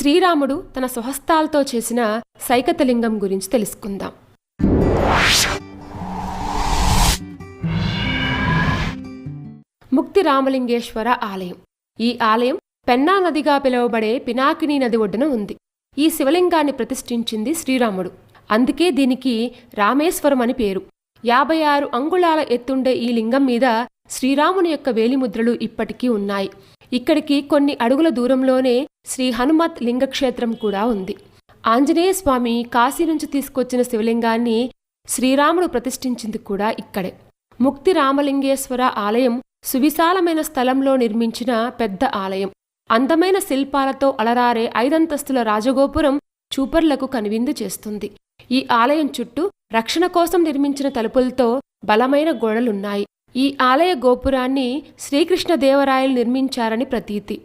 శ్రీరాముడు తన స్వహస్తాలతో చేసిన సైకతలింగం గురించి తెలుసుకుందాం. ముక్తి రామలింగేశ్వర ఆలయం. ఈ ఆలయం పెన్నా నదిగా పిలువబడే పినాకినీ నది ఒడ్డున ఉంది. ఈ శివలింగాన్ని ప్రతిష్ఠించింది శ్రీరాముడు. అందుకే దీనికి రామేశ్వరం అని పేరు. 56 అంగుళాల ఎత్తుండే ఈ లింగం మీద శ్రీరాముని యొక్క వేలిముద్రలు ఇప్పటికీ ఉన్నాయి. ఇక్కడికి కొన్ని అడుగుల దూరంలోనే శ్రీ హనుమత్ లింగక్షేత్రం కూడా ఉంది. ఆంజనేయ స్వామి కాశీ నుంచి తీసుకొచ్చిన శివలింగాన్ని శ్రీరాముడు ప్రతిష్ఠించింది కూడా ఇక్కడే. ముక్తి రామలింగేశ్వర ఆలయం సువిశాలమైన స్థలంలో నిర్మించిన పెద్ద ఆలయం. అందమైన శిల్పాలతో అలరారే 5 అంతస్తుల రాజగోపురం చూపర్లకు కనువిందు చేస్తుంది. ఈ ఆలయం చుట్టూ రక్షణ కోసం నిర్మించిన తలుపులతో బలమైన గోడలున్నాయి. ఈ ఆలయ గోపురాన్ని శ్రీకృష్ణదేవరాయలు నిర్మించారని ప్రతీతి.